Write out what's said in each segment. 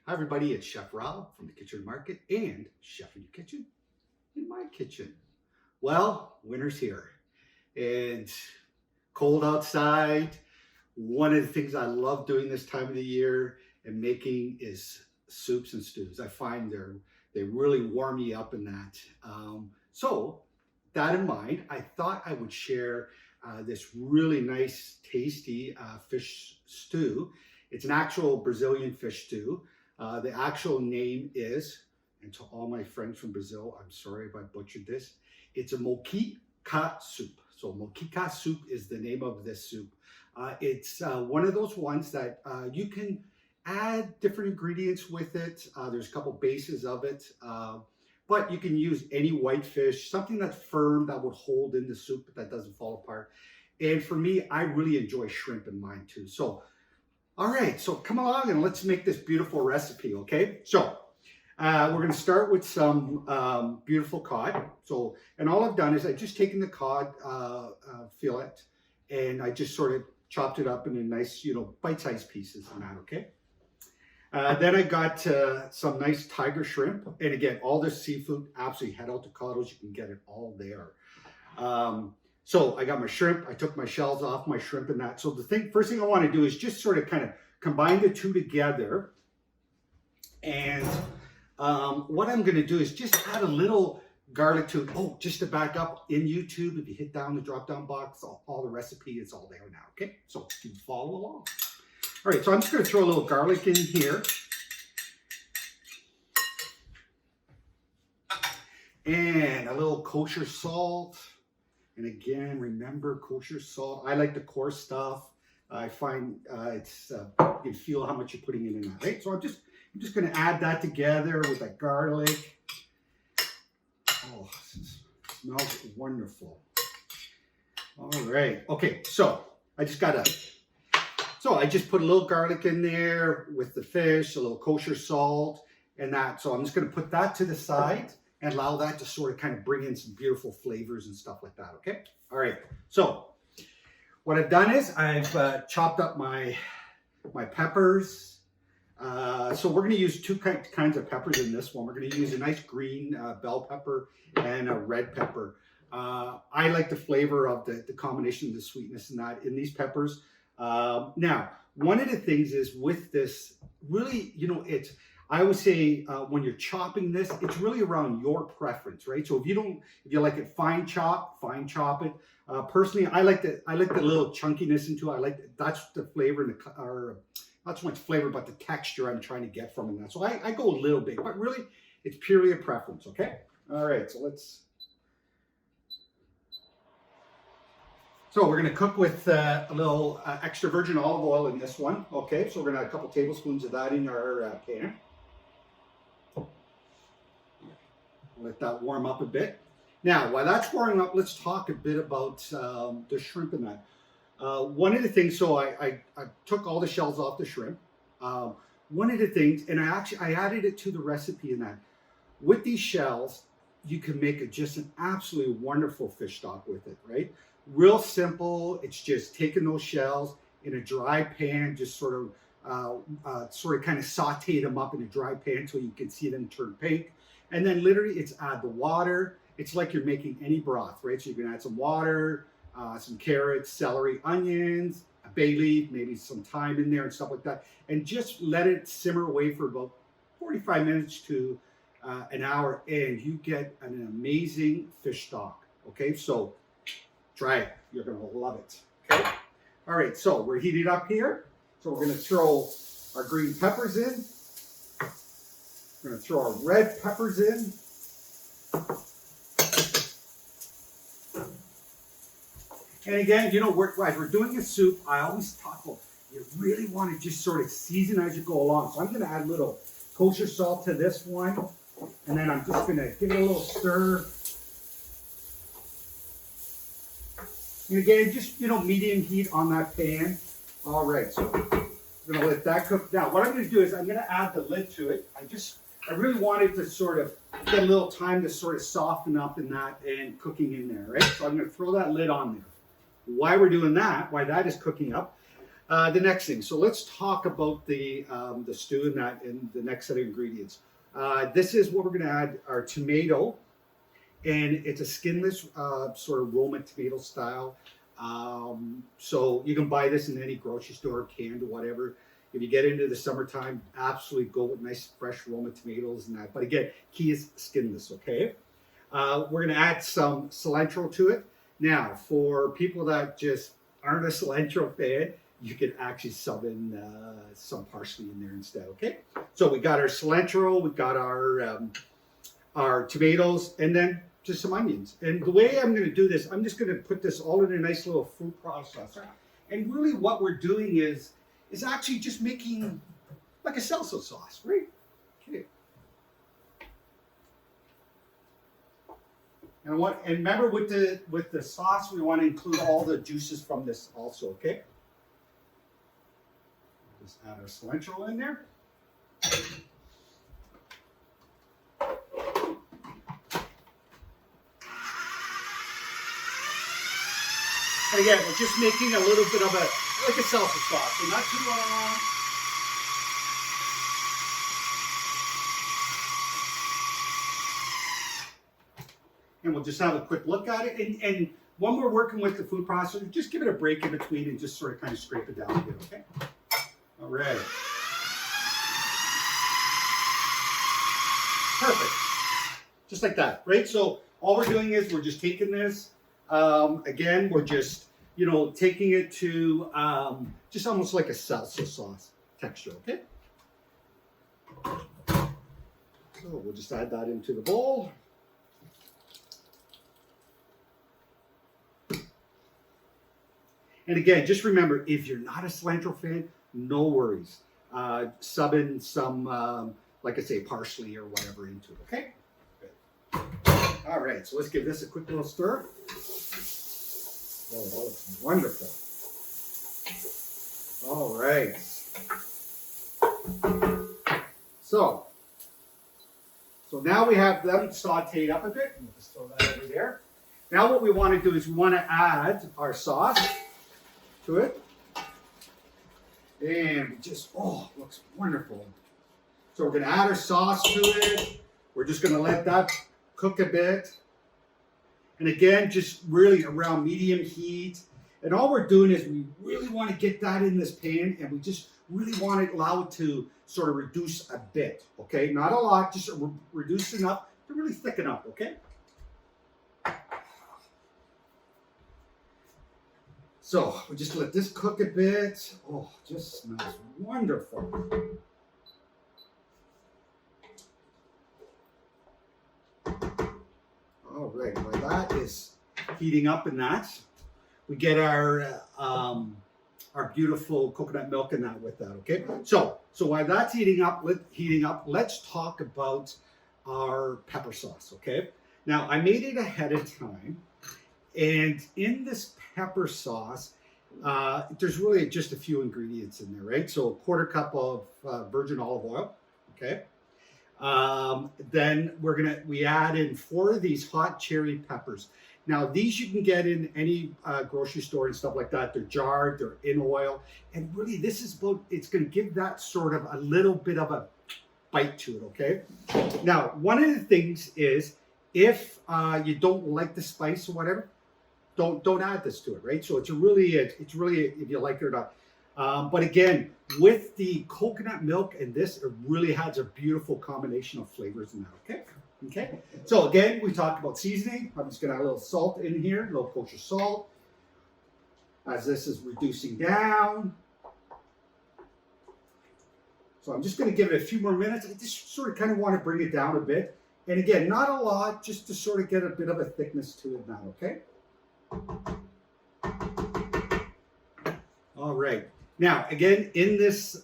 Hi everybody, it's Chef Rob from the Kitchen Market and Chef in Your Kitchen, in my kitchen. Well, winter's here and cold outside. One of the things I love doing this time of the year and making is soups and stews. I find they really warm me up in that. So that in mind, I thought I would share this really nice, tasty fish stew. It's an actual Brazilian fish stew. The actual name is, and to all my friends from Brazil, I'm sorry if I butchered this, it's a Moqueca soup. So Moqueca soup is the name of this soup. It's one of those ones that you can add different ingredients with it. There's a couple bases of it, but you can use any white fish, something that's firm that would hold in the soup that doesn't fall apart. And for me, I really enjoy shrimp in mine too. So all right, so come along and let's make this beautiful recipe, okay? So we're gonna start with some beautiful cod. So, and all I've done is I've just taken the cod fillet and I just sort of chopped it up into nice, bite-sized pieces and that, okay? Then I got some nice tiger shrimp. And again, all this seafood, absolutely head out to Cotto's, you can get it all there. So I got my shrimp, I took my shells off my shrimp and that. So first thing I want to do is just sort of kind of combine the two together. And what I'm going to do is just add a little garlic to it. Oh, just to back up, in YouTube, if you hit down the drop-down box, all the recipe is all there now, okay? So you can follow along. All right, so I'm just going to throw a little garlic in here. And a little kosher salt. And again, remember kosher salt. I like the coarse stuff. I find you can feel how much you're putting in that, right? So I'm just going to add that together with that garlic. Oh, this smells wonderful. All right. Okay, so I just put a little garlic in there with the fish, a little kosher salt, and that. So I'm just going to put that to the side and allow that to sort of kind of bring in some beautiful flavors and stuff like that, okay? All right, so what I've done is I've chopped up my peppers. So we're gonna use two kinds of peppers in this one. We're gonna use a nice green bell pepper and a red pepper. I like the flavor of the combination of the sweetness and that in these peppers. Now, one of the things is with this, really, I always say when you're chopping this, it's really around your preference, right? So if you like it fine chop it. Personally, I like the little chunkiness into it. That's the flavor or not so much flavor, but the texture I'm trying to get from that. So I go a little big, but really it's purely a preference, okay? All right, so we're gonna cook with a little extra virgin olive oil in this one, okay? So we're gonna add a couple tablespoons of that in our pan. Let that warm up a bit. Now, while that's warming up, let's talk a bit about the shrimp in that. One of the things, so I took all the shells off the shrimp. One of the things, and I added it to the recipe in that, with these shells, you can make just an absolutely wonderful fish stock with it, right? Real simple. It's just taking those shells in a dry pan, just sort of kind of saute them up in a dry pan until you can see them turn pink. And then literally it's add the water. It's like you're making any broth, right? So you can add some water, some carrots, celery, onions, a bay leaf, maybe some thyme in there and stuff like that. And just let it simmer away for about 45 minutes to an hour and you get an amazing fish stock, okay? So try it, you're gonna love it, okay? All right, so we're heating up here. So we're gonna throw our green peppers in. We're gonna throw our red peppers in. And again, as we're doing a soup, I always talk about, you really want to just sort of season as you go along. So I'm gonna add a little kosher salt to this one. And then I'm just gonna give it a little stir. And again, just, medium heat on that pan. All right, so we're gonna let that cook. Now, what I'm gonna do is I'm gonna add the lid to it. I really wanted to sort of get a little time to sort of soften up in that and cooking in there, right? So I'm gonna throw that lid on there. Why we're doing that, why that is cooking up, The next thing, so let's talk about the stew and that and the next set of ingredients. This is what we're going to add: our tomato, and it's a skinless sort of Roma tomato style. So you can buy this in any grocery store, canned or whatever. If you get into the summertime, absolutely go with nice fresh Roma tomatoes and that. But again, key is skinless. Okay. We're going to add some cilantro to it. Now, for people that just aren't a cilantro fan, you can actually sub in some parsley in there instead, okay? So we got our cilantro, we got our tomatoes, and then just some onions. And the way I'm going to do this, I'm just going to put this all in a nice little food processor. And really what we're doing is actually just making like a salsa sauce, right? Okay. And remember with the sauce, we want to include all the juices from this also, okay? Just add our cilantro in there. And again, we're just making a little bit of like a salsa sauce, so not too long. And we'll just have a quick look at it. And when we're working with the food processor, just give it a break in between and just sort of kind of scrape it down a bit, okay? All right. Perfect. Just like that, right? So all we're doing is we're just taking this. Again, we're just, taking it to just almost like a salsa sauce texture, okay? So we'll just add that into the bowl. And again, just remember, if you're not a cilantro fan, no worries. Sub in some, like I say, parsley or whatever into it, okay? Good. All right, so let's give this a quick little stir. Oh, that looks wonderful. All right. So now we have them sauteed up a bit. We'll just throw that over there. Now what we want to do is we want to add our sauce to it. And just, looks wonderful. So we're going to add our sauce to it. We're just going to let that cook a bit. And again, just really around medium heat. And all we're doing is we really want to get that in this pan, and we just really want it allowed to sort of reduce a bit, okay? Not a lot, just reduce enough to really thicken up, okay? So we just let this cook a bit. Oh, just smells wonderful. All right, while that is heating up in that, we get our beautiful coconut milk in that with that, okay? So while that's heating up, let's talk about our pepper sauce, okay? Now, I made it ahead of time, and in this pepper sauce, there's really just a few ingredients in there, right? So a quarter cup of virgin olive oil, okay? Then we add in 4 of these hot cherry peppers. Now these you can get in any grocery store and stuff like that. They're jarred, they're in oil, and really this is it's going to give that sort of a little bit of a bite to it. Okay. Now one of the things is if you don't like the spice or whatever, don't add this to it, right? So it's really if you like it or not. But again, with the coconut milk and this, it really has a beautiful combination of flavors in that, okay? Okay, so again, we talked about seasoning. I'm just gonna add a little salt in here, a little kosher salt. As this is reducing down. So I'm just gonna give it a few more minutes. I just sort of kind of want to bring it down a bit. And again, not a lot, just to sort of get a bit of a thickness to it now, okay? All right. Now, again, in this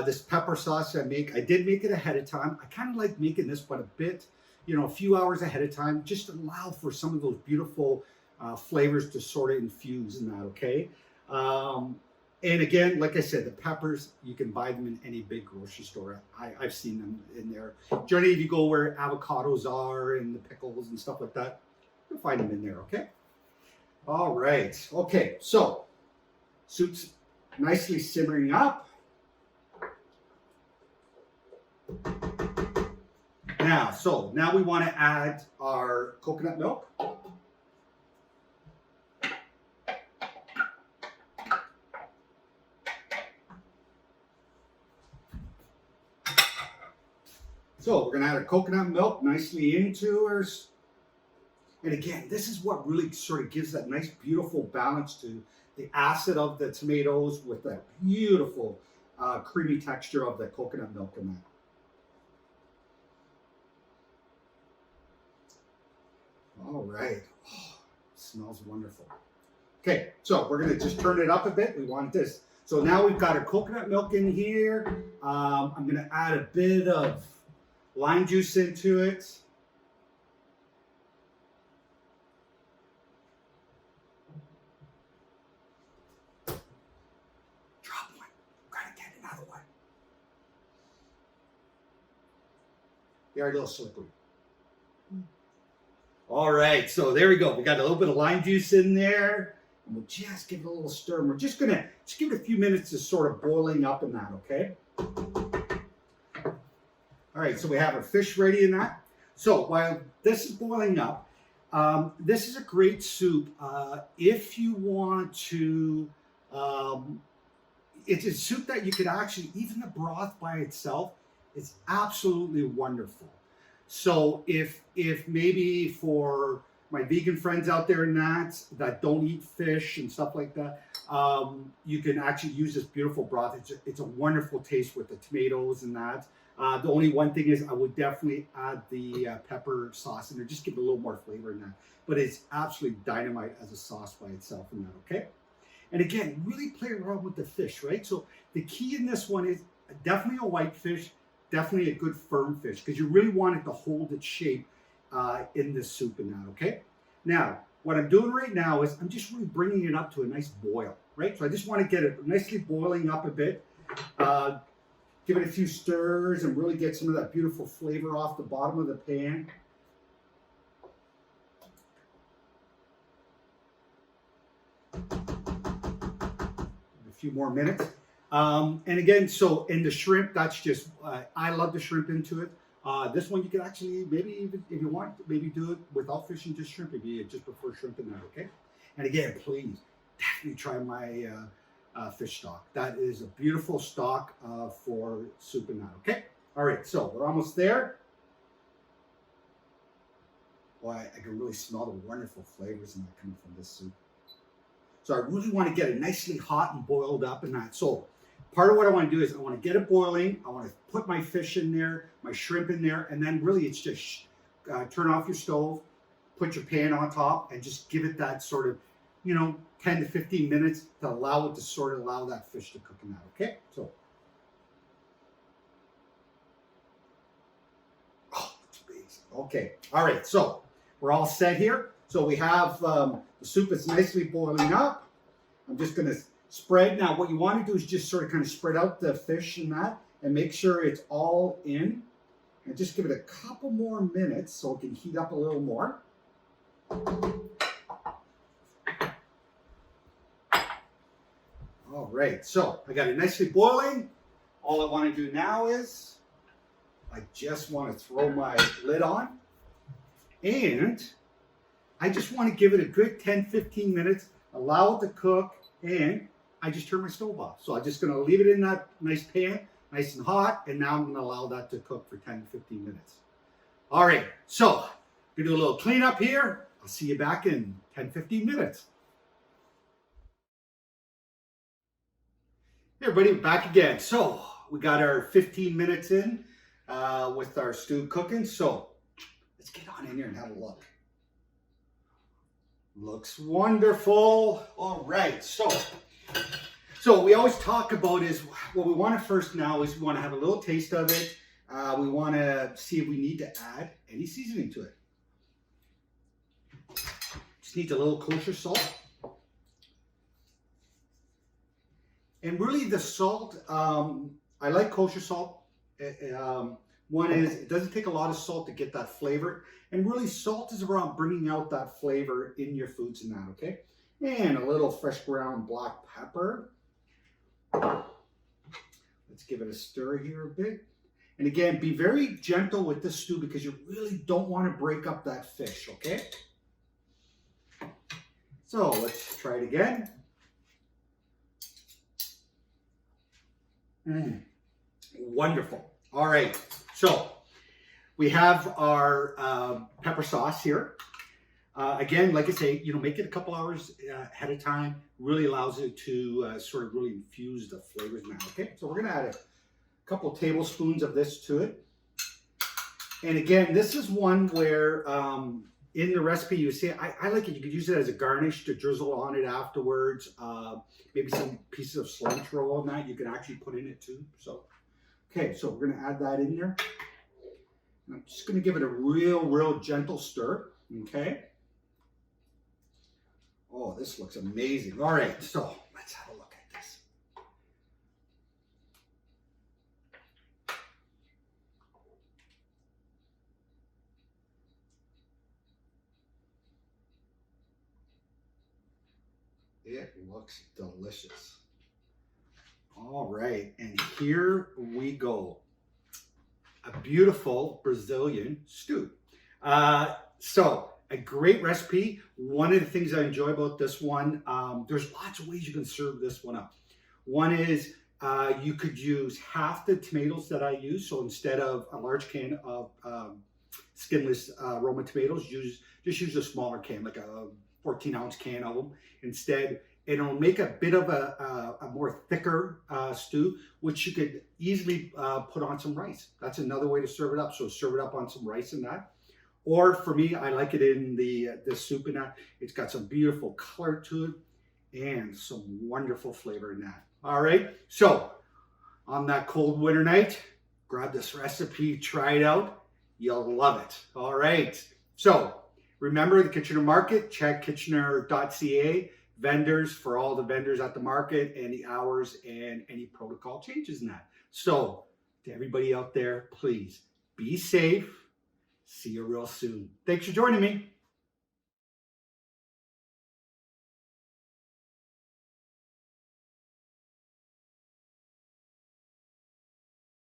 this pepper sauce I did make it ahead of time. I kind of like making this, but a bit, a few hours ahead of time, just to allow for some of those beautiful flavors to sort of infuse in that, okay? And again, like I said, the peppers, you can buy them in any big grocery store. I've seen them in there. Generally, if you go where avocados are and the pickles and stuff like that, you'll find them in there, okay? All right. Okay, so Soup's nicely simmering up. Now we want to add our coconut milk. So we're going to add our coconut milk nicely into ours. And again, this is what really sort of gives that nice, beautiful balance to the acid of the tomatoes with that beautiful creamy texture of the coconut milk in that. All right. Oh, smells wonderful. Okay, so we're going to just turn it up a bit. We want this. So now we've got our coconut milk in here. I'm going to add a bit of lime juice into it. Drop one. Gotta get another one. They're a little slippery. All right, so there we go. We got a little bit of lime juice in there. And we'll just give it a little stir. And we're just gonna give it a few minutes to sort of boiling up in that, okay? All right, so we have our fish ready in that. So while this is boiling up, this is a great soup if you want to. It's a soup that you could actually, even the broth by itself, is absolutely wonderful. So if maybe for my vegan friends out there and that don't eat fish and stuff like that, you can actually use this beautiful broth. It's a wonderful taste with the tomatoes and that. The only one thing is I would definitely add the pepper sauce in there, just give it a little more flavor in that. But it's absolutely dynamite as a sauce by itself in that, okay? And again, really play around with the fish, right? So the key in this one is definitely a white fish, definitely a good firm fish, because you really want it to hold its shape in this soup and that, okay? Now, what I'm doing right now is I'm just really bringing it up to a nice boil, right? So I just want to get it nicely boiling up a bit. Give it a few stirs and really get some of that beautiful flavor off the bottom of the pan. A few more minutes. And again, so in the shrimp, that's just, I love the shrimp into it. This one you could actually, maybe even, if you want, maybe do it without fish and just shrimp if you just prefer shrimp in that, okay? And again, please, definitely try my fish stock. That is a beautiful stock for soup and that, okay? All right, so we're almost there. Boy, I can really smell the wonderful flavors in that coming from this soup. So I really want to get it nicely hot and boiled up in that. So part of what I want to do is I want to get it boiling. I want to put my fish in there, my shrimp in there, and then really it's just turn off your stove, put your pan on top, and just give it that sort of, 10 to 15 minutes to allow it to sort of allow that fish to cook in that, okay? So, oh, it's amazing. Okay, all right, so we're all set here. So we have the soup is nicely boiling up. I'm just gonna spread. Now what you want to do is just sort of kind of spread out the fish and that and make sure it's all in. And just give it a couple more minutes so it can heat up a little more. All right, so I got it nicely boiling. All I want to do now is I just want to throw my lid on and I just want to give it a good 10-15 minutes, allow it to cook, and I just turn my stove off. So I'm just going to leave it in that nice pan, nice and hot, and now I'm going to allow that to cook for 10-15 minutes. All right, so I'm going to do a little cleanup here. I'll see you back in 10-15 minutes. Hey everybody, back again. So we got our 15 minutes in with our stew cooking. So let's get on in here and have a look. Looks wonderful. All right, so we always talk about is what we want to first now is we want to have a little taste of it. We want to see if we need to add any seasoning to it. Just needs a little kosher salt. And really the salt, I like kosher salt. One is it doesn't take a lot of salt to get that flavor. And really salt is around bringing out that flavor in your foods and that, okay? And a little fresh ground black pepper. Let's give it a stir here a bit. And again, be very gentle with this stew because you really don't want to break up that fish, okay? So let's try it again. Wonderful. All right, so we have our pepper sauce here. Again, like I say, make it a couple hours ahead of time. Really allows it to sort of really infuse the flavors now, okay? So we're gonna add a couple tablespoons of this to it. And again, this is one where in the recipe you see, I like it, you could use it as a garnish to drizzle on it afterwards. Maybe some pieces of cilantro on that you can actually put in it too. So, okay, so we're gonna add that in there. And I'm just gonna give it a real gentle stir, okay? Oh, this looks amazing. All right, so let's have a look at this. It looks delicious. All right, and here we go. A beautiful Brazilian stew. So a great recipe. One of the things I enjoy about this one, there's lots of ways you can serve this one up. One is you could use half the tomatoes that I use. So instead of a large can of skinless Roma tomatoes, just use a smaller can, like a 14-ounce can of them. Instead, it'll make a bit of a more thicker stew, which you could easily put on some rice. That's another way to serve it up. So serve it up on some rice and that. Or for me, I like it in the soup in that. It's got some beautiful color to it and some wonderful flavor in that. All right, so on that cold winter night, grab this recipe, try it out. You'll love it. All right, so remember the Kitchener Market, check kitchener.ca, vendors for all the vendors at the market and the hours and any protocol changes in that. So to everybody out there, please be safe. See you real soon. Thanks for joining me.